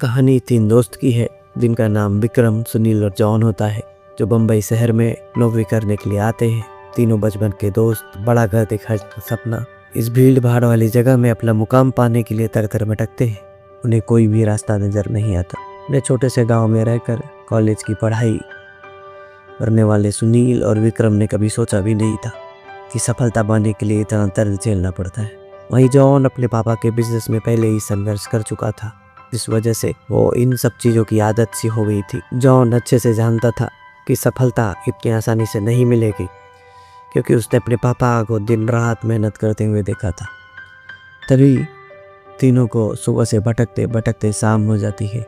कहानी 3 दोस्त की है जिनका नाम विक्रम, सुनील और जॉन होता है, जो बम्बई शहर में नौकरी करने के लिए आते हैं। तीनों बचपन के दोस्त, बड़ा घर दिखाने का सपना, इस भीड़ भाड़ वाली जगह में अपना मुकाम पाने के लिए तर भटकते हैं। उन्हें कोई भी रास्ता नजर नहीं आता। उन्हें छोटे से गांव में रहकर कॉलेज की पढ़ाई करने वाले सुनील और विक्रम ने कभी सोचा भी नहीं था कि सफलता पाने के लिए इतना दर्द झेलना पड़ता है। वहीं जॉन अपने पापा के बिजनेस में पहले ही संघर्ष कर चुका था, इस वजह से वो इन सब चीज़ों की आदत सी हो गई थी। जॉन अच्छे से जानता था कि सफलता इतनी आसानी से नहीं मिलेगी, क्योंकि उसने अपने पापा को दिन रात मेहनत करते हुए देखा था। तभी तीनों को सुबह से भटकते भटकते शाम हो जाती है,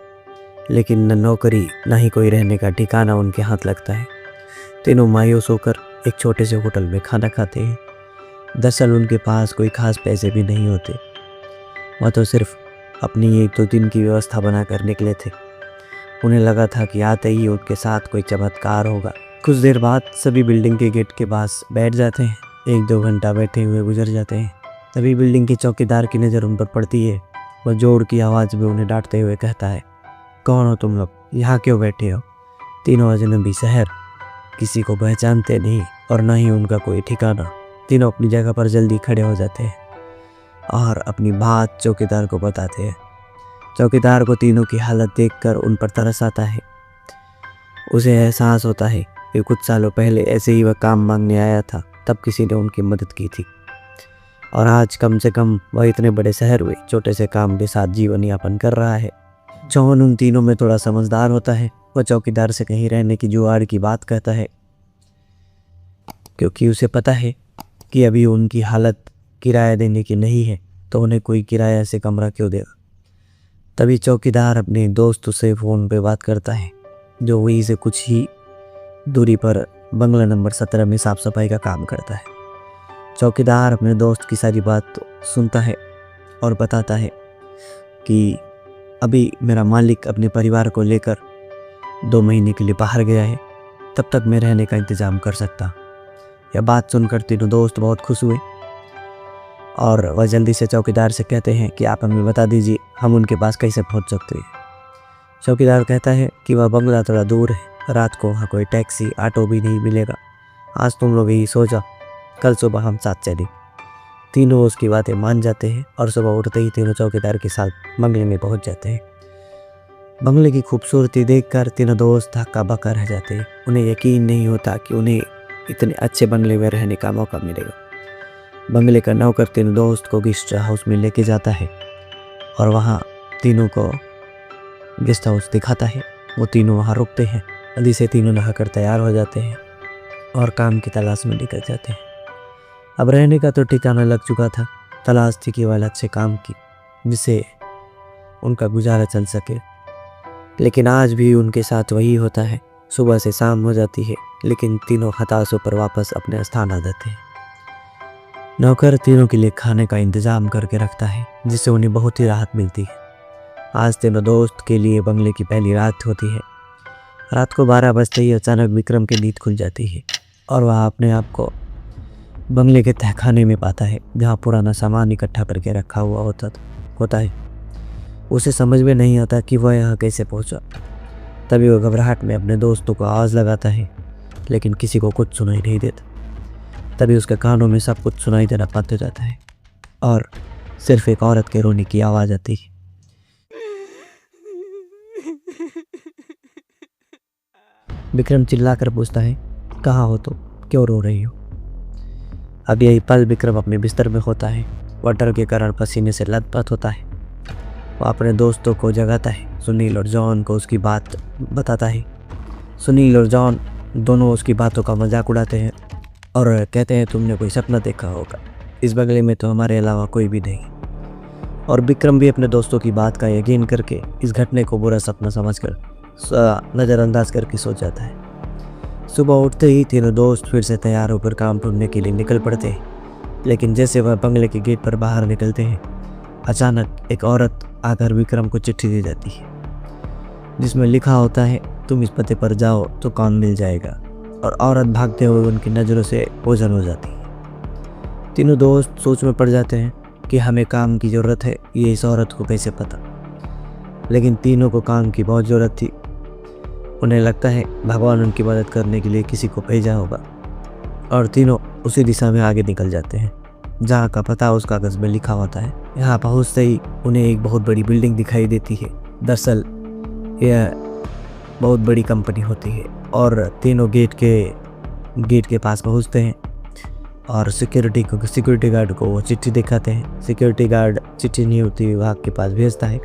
लेकिन न नौकरी न ही कोई रहने का ठिकाना उनके हाथ लगता है। तीनों मायूस होकर एक छोटे से होटल में खाना खाते हैं। दरअसल उनके पास कोई खास पैसे भी नहीं होते, वह तो सिर्फ अपनी 1-2 दिन की व्यवस्था बनाकर निकले थे। उन्हें लगा था कि आते ही उनके साथ कोई चमत्कार होगा। कुछ देर बाद सभी बिल्डिंग के गेट के पास बैठ जाते हैं। 1-2 घंटा बैठे हुए गुजर जाते हैं। तभी बिल्डिंग के चौकीदार की नज़र उन पर पड़ती है। वह जोर की आवाज़ में उन्हें डांटते हुए कहता है, कौन हो तुम लोग, यहाँ क्यों बैठे हो? तीनों अजनबी शहर, किसी को पहचानते नहीं और न ही उनका कोई ठिकाना। तीनों अपनी जगह पर जल्दी खड़े हो जाते हैं और अपनी बात चौकीदार को बताते हैं। चौकीदार को तीनों की हालत देखकर उन पर तरस आता है। उसे एहसास होता है कि कुछ सालों पहले ऐसे ही वह काम मांगने आया था, तब किसी ने उनकी मदद की थी, और आज कम से कम वह इतने बड़े शहर में छोटे से काम के साथ जीवन यापन कर रहा है। जॉन उन तीनों में थोड़ा समझदार होता है। वह चौकीदार से कहीं रहने की जुगाड़ की बात कहता है, क्योंकि उसे पता है कि अभी उनकी हालत किराया देने की नहीं है, तो उन्हें कोई किराया से कमरा क्यों देगा। तभी चौकीदार अपने दोस्त से फ़ोन पे बात करता है, जो वहीं से कुछ ही दूरी पर बंगला नंबर 17 में साफ़ सफाई का काम करता है। चौकीदार अपने दोस्त की सारी बात सुनता है और बताता है कि अभी मेरा मालिक अपने परिवार को लेकर 2 महीने के लिए बाहर गया है, तब तक मैं रहने का इंतज़ाम कर सकता। यह बात सुनकर तीनों दोस्त बहुत खुश हुए और वह जल्दी से चौकीदार से कहते हैं कि आप हमें बता दीजिए हम उनके पास कैसे पहुंच सकते हैं। चौकीदार कहता है कि वह बंगला थोड़ा दूर है, रात को वहाँ कोई टैक्सी ऑटो भी नहीं मिलेगा। आज तुम लोग यही सोचा, कल सुबह हम साथ चलें। तीनों उसकी बातें मान जाते हैं और सुबह उठते ही तीनों चौकीदार के साथ बंगले में पहुँच जाते हैं। बंगले की खूबसूरती देखकर तीनों दोस्त हक्का बक्का रह जाते हैं। उन्हें यकीन नहीं होता कि उन्हें इतने अच्छे बंगले में रहने का मौका मिलेगा। बंगले का नौकर तीनों दोस्त को गेस्ट हाउस में लेके जाता है और वहाँ तीनों को गेस्ट हाउस दिखाता है। वो तीनों वहाँ रुकते हैं। जल्दी से तीनों नहाकर तैयार हो जाते हैं और काम की तलाश में निकल जाते हैं। अब रहने का तो ठिकाना लग चुका था, तलाश थी केवल अच्छे काम की जिससे उनका गुजारा चल सके। लेकिन आज भी उनके साथ वही होता है। सुबह से शाम हो जाती है, लेकिन तीनों हताश होकर वापस अपने स्थान आ जाते हैं। नौकर तीनों के लिए खाने का इंतजाम करके रखता है, जिससे उन्हें बहुत ही राहत मिलती है। आज तीनों दोस्त के लिए बंगले की पहली रात होती है। रात को 12 बजते ही अचानक विक्रम की नींद खुल जाती है और वह अपने आप को बंगले के तहखाने में पाता है, जहाँ पुराना सामान इकट्ठा करके रखा हुआ होता है। उसे समझ में नहीं आता कि वह यहाँ कैसे पहुँचा। तभी वह घबराहट में अपने दोस्तों को आवाज़ लगाता है, लेकिन किसी को कुछ सुनाई नहीं देता। तभी उसके कानों में सब कुछ सुनाई देना बंद हो जाता है और सिर्फ एक औरत के रोने की आवाज़ आती है। विक्रम चिल्लाकर पूछता है, कहाँ हो तुम, क्यों रो रही हो? अब यही पल विक्रम अपने बिस्तर में होता है। वह डर के कारण पसीने से लथपथ होता है। वह अपने दोस्तों को जगाता है, सुनील और जॉन को उसकी बात बताता है। सुनील और जॉन दोनों उसकी बातों का मजाक उड़ाते हैं और कहते हैं, तुमने कोई सपना देखा होगा, इस बंगले में तो हमारे अलावा कोई भी नहीं। और विक्रम भी अपने दोस्तों की बात का यकीन करके इस घटने को बुरा सपना समझकर नज़रअंदाज करके सो जाता है। सुबह उठते ही तीनों दोस्त फिर से तैयार होकर काम ढूंढने के लिए निकल पड़ते हैं। लेकिन जैसे वह बंगले के गेट पर बाहर निकलते हैं, अचानक एक औरत आकर विक्रम को चिट्ठी दे जाती है, जिसमें लिखा होता है, तुम इस पते पर जाओ तो काम मिल जाएगा। और औरत भागते हुए उनकी नज़रों से ओझल हो जाती है। तीनों दोस्त सोच में पड़ जाते हैं कि हमें काम की ज़रूरत है, ये इस औरत को कैसे पता। लेकिन तीनों को काम की बहुत ज़रूरत थी। उन्हें लगता है भगवान उनकी मदद करने के लिए किसी को भेजा होगा, और तीनों उसी दिशा में आगे निकल जाते हैं जहाँ का पता उस कागज़ में लिखा होता है। यहाँ पहुँचते ही उन्हें एक बहुत बड़ी बिल्डिंग दिखाई देती है। दरअसल यह बहुत बड़ी कंपनी होती है, और तीनों गेट के पास पहुँचते हैं और सिक्योरिटी गार्ड को वो चिट्ठी दिखाते हैं। सिक्योरिटी गार्ड चिट्ठी नहीं होती विभाग के पास भेजता है,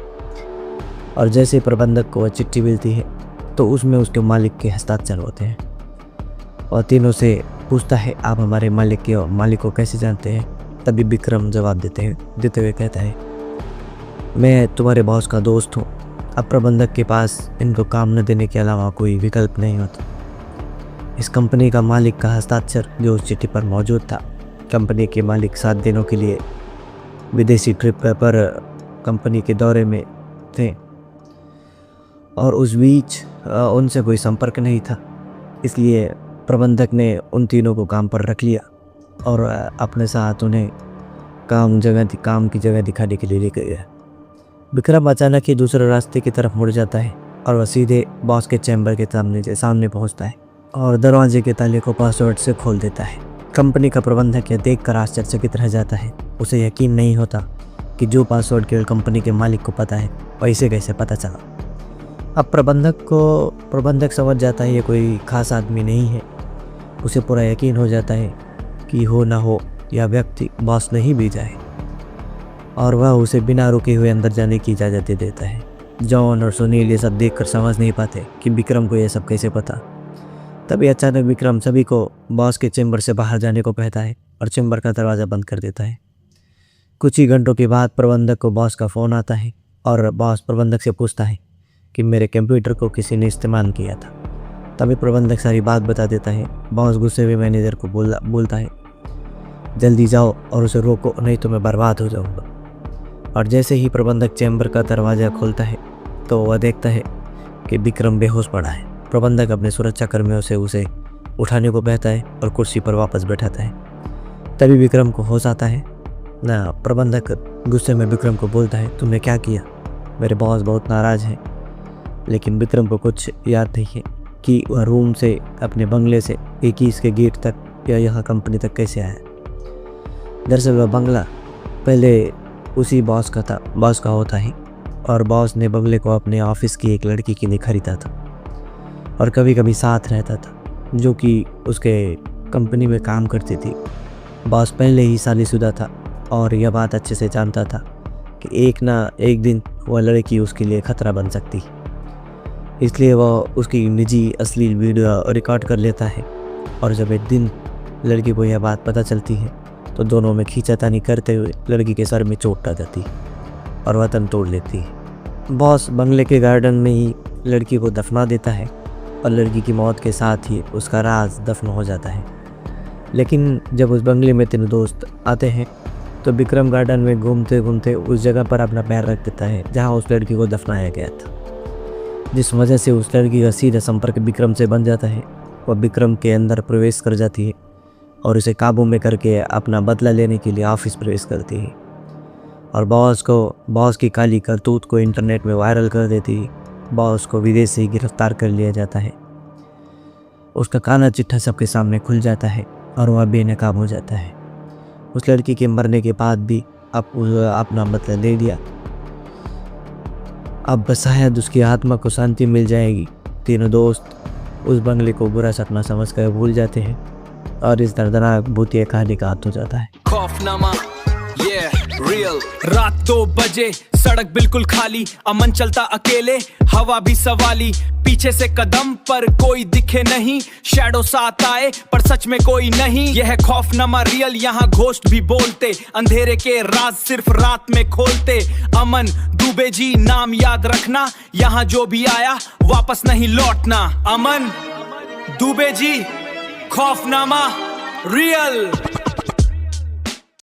और जैसे प्रबंधक को वह चिट्ठी मिलती है तो उसमें उसके मालिक के हस्ताक्षर होते हैं, और तीनों से पूछता है आप हमारे मालिक को कैसे जानते हैं। तभी विक्रम जवाब देते हुए कहता है मैं तुम्हारे बॉस का दोस्त हूँ। अब प्रबंधक के पास इनको काम न देने के अलावा कोई विकल्प नहीं होता। इस कंपनी का मालिक का हस्ताक्षर जो उस चिट्ठी पर मौजूद था। कंपनी के मालिक 7 दिनों के लिए विदेशी ट्रिप पर कंपनी के दौरे में थे, और उस बीच उनसे कोई संपर्क नहीं था। इसलिए प्रबंधक ने उन तीनों को काम पर रख लिया और अपने साथ उन्हें काम की जगह दिखाने के लिए ले गया। विक्रम अचानक ही दूसरे रास्ते की तरफ मुड़ जाता है और वह सीधे बॉस के चैम्बर के सामने पहुंचता है और दरवाजे के ताले को पासवर्ड से खोल देता है। कंपनी का प्रबंधक यह देखकर आश्चर्यचकित रह जाता है। उसे यकीन नहीं होता कि जो पासवर्ड केवल कंपनी के मालिक को पता है वह इसे कैसे पता चला। अब प्रबंधक समझ जाता है ये कोई खास आदमी नहीं है। उसे पूरा यकीन हो जाता है कि हो ना हो यह व्यक्ति बॉस नहीं भेजा है, और वह उसे बिना रुके हुए अंदर जाने की इजाज़त दे देता है। जॉन और सुनील ये सब देखकर समझ नहीं पाते कि विक्रम को यह सब कैसे पता। तभी अचानक विक्रम सभी को बॉस के चैम्बर से बाहर जाने को कहता है और चैम्बर का दरवाज़ा बंद कर देता है। कुछ ही घंटों के बाद प्रबंधक को बॉस का फ़ोन आता है और बॉस प्रबंधक से पूछता है कि मेरे कंप्यूटर को किसी ने इस्तेमाल किया था। तभी प्रबंधक सारी बात बता देता है। बॉस गुस्से में मैनेजर को बोलता है जल्दी जाओ और उसे रोको, नहीं तो मैं बर्बाद हो जाऊंगा। और जैसे ही प्रबंधक चैम्बर का दरवाज़ा खोलता है तो वह देखता है कि विक्रम बेहोश पड़ा है। प्रबंधक अपने सुरक्षा कर्मियों से उसे उठाने को कहता है और कुर्सी पर वापस बैठाता है। तभी विक्रम को होश आता है ना। प्रबंधक गुस्से में विक्रम को बोलता है तुमने क्या किया, मेरे बॉस बहुत नाराज़ हैं। लेकिन विक्रम को कुछ याद नहीं है कि वह रूम से अपने बंगले से 21 के गेट तक या यहाँ कंपनी तक कैसे आया। दरअसल वह बंगला पहले उसी बॉस का होता है, और बॉस ने बंगले को अपने ऑफिस की एक लड़की के लिए खरीदा था और कभी कभी साथ रहता था, जो कि उसके कंपनी में काम करती थी। बॉस पहले ही शादीशुदा था और यह बात अच्छे से जानता था कि एक ना एक दिन वह लड़की उसके लिए खतरा बन सकती। इसलिए वह उसकी निजी अश्लील वीडियो रिकॉर्ड कर लेता है, और जब एक दिन लड़की को यह बात पता चलती है तो दोनों में खींचातानी करते हुए लड़की के सर में चोट आ जाती है और वह तन तोड़ लेती है। बॉस बंगले के गार्डन में ही लड़की को दफना देता है और लड़की की मौत के साथ ही उसका राज दफन हो जाता है। लेकिन जब उस बंगले में तीनों दोस्त आते हैं तो विक्रम गार्डन में घूमते घूमते उस जगह पर अपना पैर रख देता है जहाँ उस लड़की को दफनाया गया था, जिस वजह से उस लड़की का सीधा संपर्क विक्रम से बन जाता है। वह विक्रम के अंदर प्रवेश कर जाती है और उसे काबू में करके अपना बदला लेने के लिए ऑफिस प्रवेश करती है, और बॉस की काली करतूत को इंटरनेट में वायरल कर देती है। बॉस को विदेश से ही गिरफ्तार कर लिया जाता है। उसका काला चिट्ठा सबके सामने खुल जाता है और वह बेनकाब हो जाता है। उस लड़की के मरने के बाद भी अपना बदला ले लिया। अब शायद उसकी आत्मा को शांति मिल जाएगी। तीनों दोस्त उस बंगले को बुरा सपना समझकर भूल जाते हैं और इस दर्दनाक भूतिया कहानी का अंत हो जाता है। खौफनामा रियल। रात 2 बजे सड़क बिल्कुल खाली, अमन चलता अकेले, हवा भी सवाली, पीछे से कदम पर कोई दिखे नहीं, शैडो साथ आए पर सच में कोई नहीं। यह खौफनामा रियल, यहाँ घोस्ट भी बोलते, अंधेरे के राज सिर्फ रात में खोलते। अमन दुबे जी नाम याद रखना, यहाँ जो भी आया वापस नहीं लौटना। अमन दुबे जी, खौफनामा रियल।